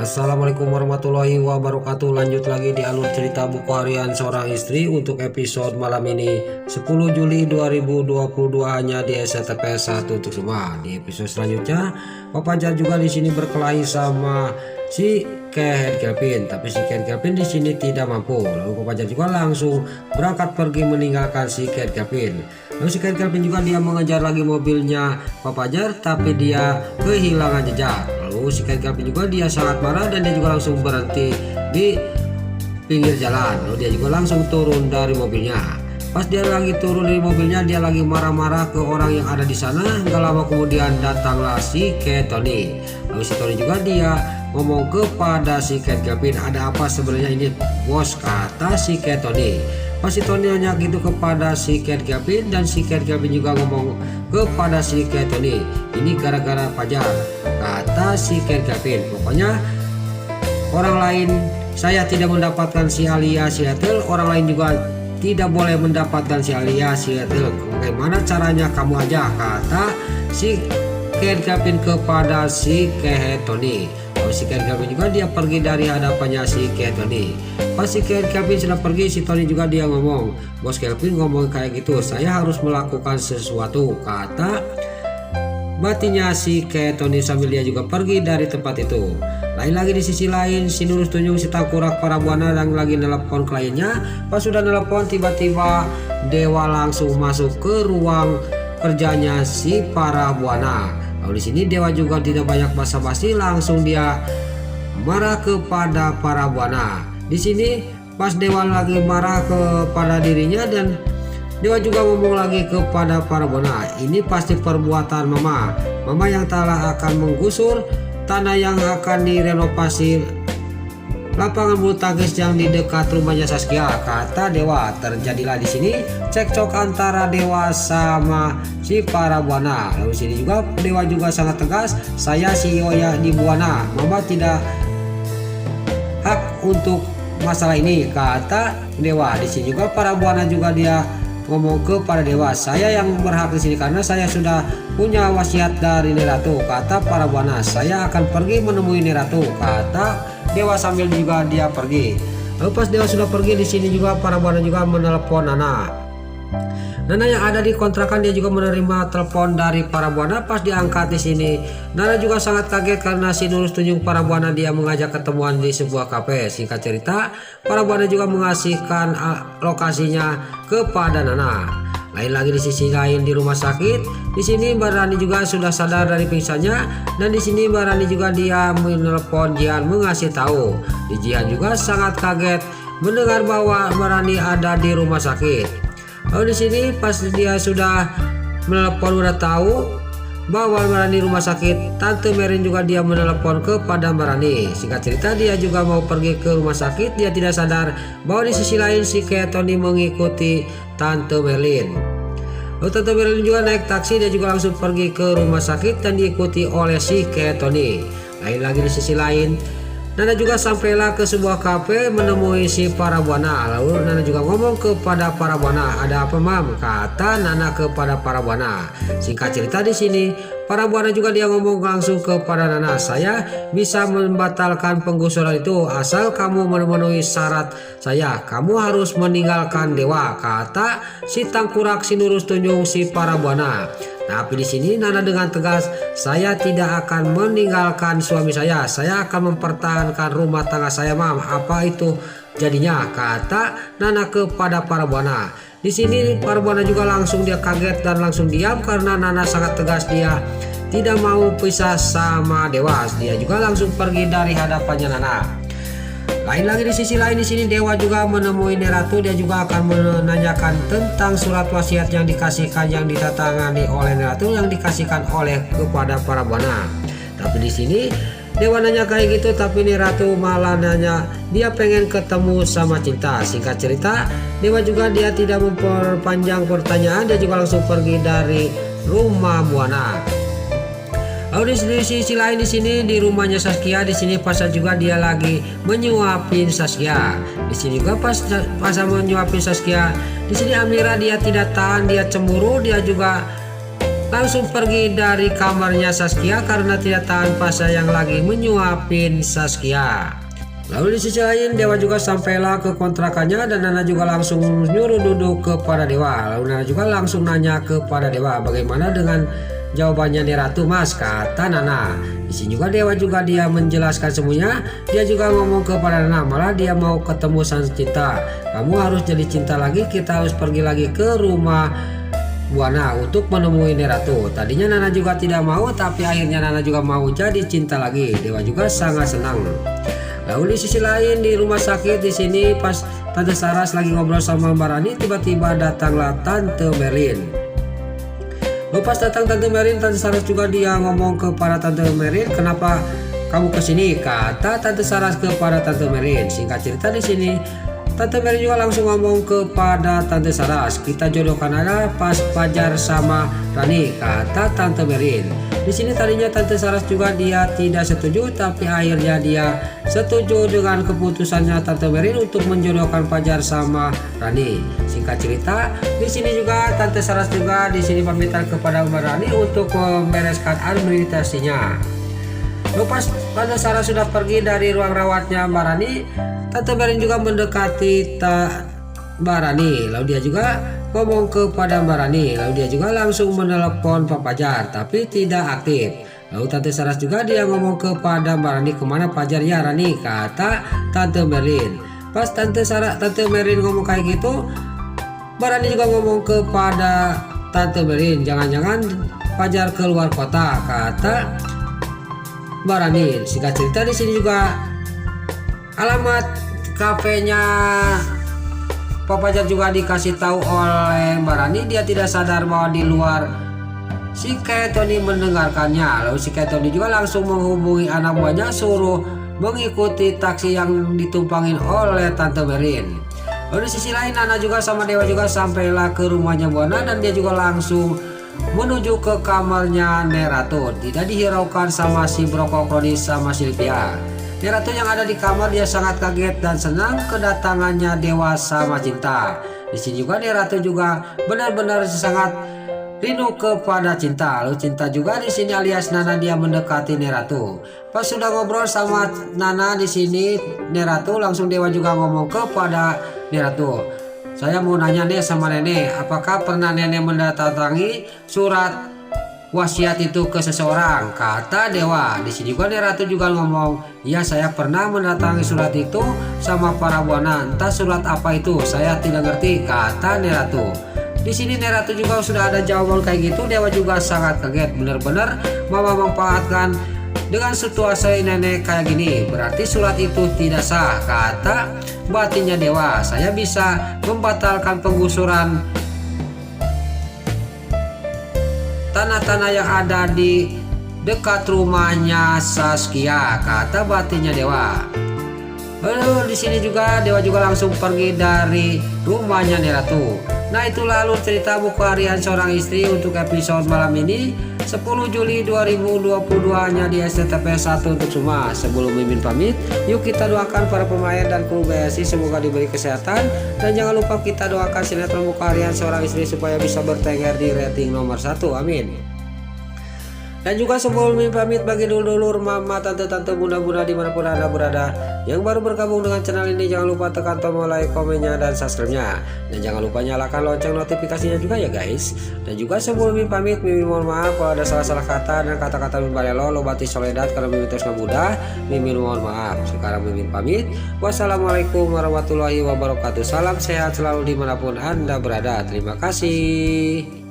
Assalamualaikum warahmatullahi wabarakatuh. Lanjut lagi di alur cerita buku harian seorang istri untuk episode malam ini 10 Juli 2022 hanya di SCTP 1 untuk semua. Di episode selanjutnya Pak Fajar juga di sini berkelahi sama si Ken Kelvin, tapi si Ken Kelvin di sini tidak mampu. Lalu Pak Fajar juga langsung berangkat pergi meninggalkan si Ken Kelvin. Lalu si Ken Kelvin juga dia mengejar lagi mobilnya Pak Fajar, tapi dia kehilangan jejak. Lalu si Ken Kelvin juga dia sangat marah dan dia juga langsung berhenti di pinggir jalan. Lalu dia juga langsung turun dari mobilnya. Pas dia lagi turun dari mobilnya, dia lagi marah-marah ke orang yang ada di sana. Gak lama kemudian datanglah si Tony. Lalu si Tony juga dia ngomong kepada si Ken Kelvin, ada apa sebenarnya ini bos, kata si Tony. Pas si Tony nanya gitu kepada si Ken Kelvin, dan si Ken Kelvin juga ngomong kepada si Tony, ini gara-gara Fajar, kata si Ken Kelvin. Pokoknya orang lain saya tidak mendapatkan si Alia Seattle, orang lain juga tidak boleh mendapatkan si Alia Seattle. Bagaimana caranya kamu aja, kata si Ken Kelvin kepada si Tony. Lalu si Ken Kelvin juga dia pergi dari hadapannya si Tony. Pas si Ken Kelvin sudah pergi, si Tony juga dia ngomong, bos Kelvin ngomong kayak gitu, saya harus melakukan sesuatu, kata batinnya si Tony sambil dia juga pergi dari tempat itu. Lain lagi di sisi lain, si Nurus Tunjung si Tangkurak para buana yang lagi nelpon kliennya. Pas sudah nelpon, tiba-tiba Dewa langsung masuk ke ruang kerjanya si para buana. Lalu di sini Dewa juga tidak banyak basa-basi, langsung dia marah kepada para buana. Di sini pas Dewa lagi marah kepada dirinya, dan Dewa juga ngomong lagi kepada para buana, ini pasti perbuatan Mama yang telah akan menggusur tanah yang akan direnovasi lapangan bulu tangkis yang di dekat rumahnya Saskia, kata Dewa. Terjadilah di sini cekcok antara Dewa sama si para buana. Lalu sini juga Dewa juga sangat tegas, saya CEO ya di buana, Mama tidak hak untuk masalah ini, kata Dewa. Di sini juga para buana juga dia ngomong kepada Dewa, saya yang berhak di sini karena saya sudah punya wasiat dari Neratu, kata para buana. Saya akan pergi menemui Neratu, kata Dewa sambil juga dia pergi. Lalu pas Dewa sudah pergi, di sini juga para buana juga menelpon Nana yang ada di kontrakan. Dia juga menerima telepon dari para buana. Pas diangkat di sini, Nana juga sangat kaget karena si Nurus Tunjung para buana dia mengajak ketemuan di sebuah kafe. Singkat cerita, para buana juga mengasihkan lokasinya kepada Nana. Lain lagi di sisi lain di rumah sakit. Di sini Mbak Rani juga sudah sadar dari pingsannya, dan di sini Mbak Rani juga dia menelpon Jihan mengasih tahu. Di Jihan juga sangat kaget mendengar bahwa Mbak Rani ada di rumah sakit. Lalu di sini pas dia sudah menelpon udah tahu bahwa Mbak Rani rumah sakit, Tante Merin juga dia menelpon kepada Mbak Rani. Singkat cerita dia juga mau pergi ke rumah sakit. Dia tidak sadar bahwa di sisi lain si Tony mengikuti Tante Merlin. Lalu Tante Merlin juga naik taksi, dia juga langsung pergi ke rumah sakit dan diikuti oleh si Tony. Lain lagi di sisi lain, Nana juga sampailah ke sebuah kafe menemui si para buana. Lalu Nana juga ngomong kepada para buana, ada apa Mam, kata Nana kepada para buana. Singkat cerita di sini para buana juga dia ngomong langsung kepada Nana, saya bisa membatalkan penggusuran itu asal kamu memenuhi syarat saya, kamu harus meninggalkan Dewa, kata si Tangkurak si Nurus Tunjung si para buana. Tapi di sini Nana dengan tegas, saya tidak akan meninggalkan suami saya akan mempertahankan rumah tangga saya Mam, apa itu jadinya, kata Nana kepada para buana. Di sini para buana juga langsung dia kaget dan langsung diam karena Nana sangat tegas, dia tidak mau pisah sama Dewa. Dia juga langsung pergi dari hadapannya Nana. Lain lagi di sisi lain, di sini Dewa juga menemui Neratu. Dia juga akan menanyakan tentang surat wasiat yang dikasihkan, yang ditatangani oleh Neratu, yang dikasihkan oleh kepada para buana. Tapi di sini Dewa nanya kayak gitu, tapi Neratu malah nanya dia pengen ketemu sama Cinta. Singkat cerita, Dewa juga dia tidak memperpanjang pertanyaan, dia juga langsung pergi dari rumah buana. Lalu di sisi lain di sini di rumahnya Saskia, di sini Pasha juga dia lagi menyuapin Saskia. Di sini juga Pasha menyuapin Saskia. Di sini Amira dia tidak tahan, dia cemburu, dia juga langsung pergi dari kamarnya Saskia karena tidak tahan Pasha yang lagi menyuapin Saskia. Lalu di sisi lain Dewa juga sampailah ke kontrakannya dan Nana juga langsung nyuruh duduk kepada Dewa. Lalu Nana juga langsung nanya kepada Dewa, bagaimana dengan jawabannya nih Ratu Mas, kata Nana. Di sini juga Dewa juga dia menjelaskan semuanya. Dia juga ngomong kepada Nana, malah dia mau ketemu sang cinta. Kamu harus jadi cinta lagi, kita harus pergi lagi ke rumah Buana untuk menemui Neratu. Tadinya Nana juga tidak mau, tapi akhirnya Nana juga mau jadi cinta lagi. Dewa juga sangat senang. Lalu di sisi lain di rumah sakit di sini pas Tante Saras lagi ngobrol sama Mbak Rani, tiba-tiba datanglah Tante Merlin. Pas datang Tante Merlin, Tante Saras juga dia ngomong kepada Tante Merlin, kenapa kamu kesini? Kata Tante Saras kepada Tante Merlin. Singkat cerita di sini Tante Merlin juga langsung ngomong kepada Tante Saras, kita jodohkan aja pas Fajar sama Rani, kata Tante Merlin. Di sini tadinya Tante Saras juga dia tidak setuju, tapi akhirnya dia setuju dengan keputusannya Tante Merlin untuk menjodohkan Fajar sama Rani. Singkat cerita, di sini juga Tante Saras juga di sini pamitan kepada Mbak Rani untuk membereskan administrasinya. Lepas Tante Saras sudah pergi dari ruang rawatnya Mbak Rani, Tante Merlin juga mendekati Mbak Rani. Lalu dia juga ngomong kepada Mbak Rani. Lalu dia juga langsung menelepon Pak Fajar, tapi tidak aktif. Lalu Tante Saras juga dia ngomong kepada Mbak Rani, kemana Fajar ya Rani, kata Tante Merlin. Pas Tante Merlin ngomong kayak gitu, Mbak Rani juga ngomong kepada Tante Merlin, jangan-jangan Fajar keluar kota, kata Mbak Rani. Singkat cerita di sini juga alamat kafenya Pak Fajar juga dikasih tahu oleh Mbak Rani. Dia tidak sadar bahwa di luar si Tony mendengarkannya. Lalu si Tony juga langsung menghubungi anak buahnya suruh mengikuti taksi yang ditumpangin oleh Tante Merlin. Lalu di sisi lain Nana juga sama Dewa juga sampailah ke rumahnya Buana dan dia juga langsung menuju ke kamarnya Neratu. Tidak dihiraukan sama si Brokokronis sama Sylvia. Neratu yang ada di kamar dia sangat kaget dan senang kedatangannya Dewa sama Cinta. Di sini juga Neratu juga benar-benar sangat rindu kepada Cinta. Lalu Cinta juga di sini alias Nana dia mendekati Neratu. Pas sudah ngobrol sama Nana di sini Neratu, langsung Dewa juga ngomong kepada Neratu, saya mau nanya nih sama Nenek, apakah pernah Nenek mendatangi surat wasiat itu ke seseorang, kata Dewa. Di sini juga Neratu juga ngomong, ya saya pernah mendatangi surat itu sama para buana, entah surat apa itu saya tidak ngerti, kata Neratu. Di sini Neratu juga sudah ada jawaban kayak gitu. Dewa juga sangat kaget, benar-benar mama memanfaatkan dengan situasi nenek kayak gini, berarti surat itu tidak sah, kata batinnya Dewa. Saya bisa membatalkan penggusuran tanah-tanah yang ada di dekat rumahnya Saskia, kata batinnya Dewa. Lalu di sini juga Dewa juga langsung pergi dari rumahnya Neratu. Nah itulah alur cerita buku harian seorang istri untuk episode malam ini 10 Juli 2022 hanya di SCTP 1 untuk semua. Sebelum Mimin pamit, yuk kita doakan para pemain dan kru BSI semoga diberi kesehatan. Dan jangan lupa kita doakan sinetron buku harian seorang istri supaya bisa bertengger di rating nomor 1, amin. Dan juga sebelum Mimin pamit, bagi dulur-dulur, mama, tante-tante, bunda-bunda dimanapun anda berada yang baru bergabung dengan channel ini, jangan lupa tekan tombol like, komennya, dan subscribe-nya. Dan jangan lupa nyalakan lonceng notifikasinya juga ya guys. Dan juga sebelum Mimin pamit, Mimin mohon maaf kalau ada salah-salah kata dan kata-kata Mimin balelo, lobati soledat karena Mimin terus mudah. Mimin mohon maaf. Sekarang Mimin pamit. Wassalamualaikum warahmatullahi wabarakatuh. Salam sehat selalu dimanapun anda berada. Terima kasih.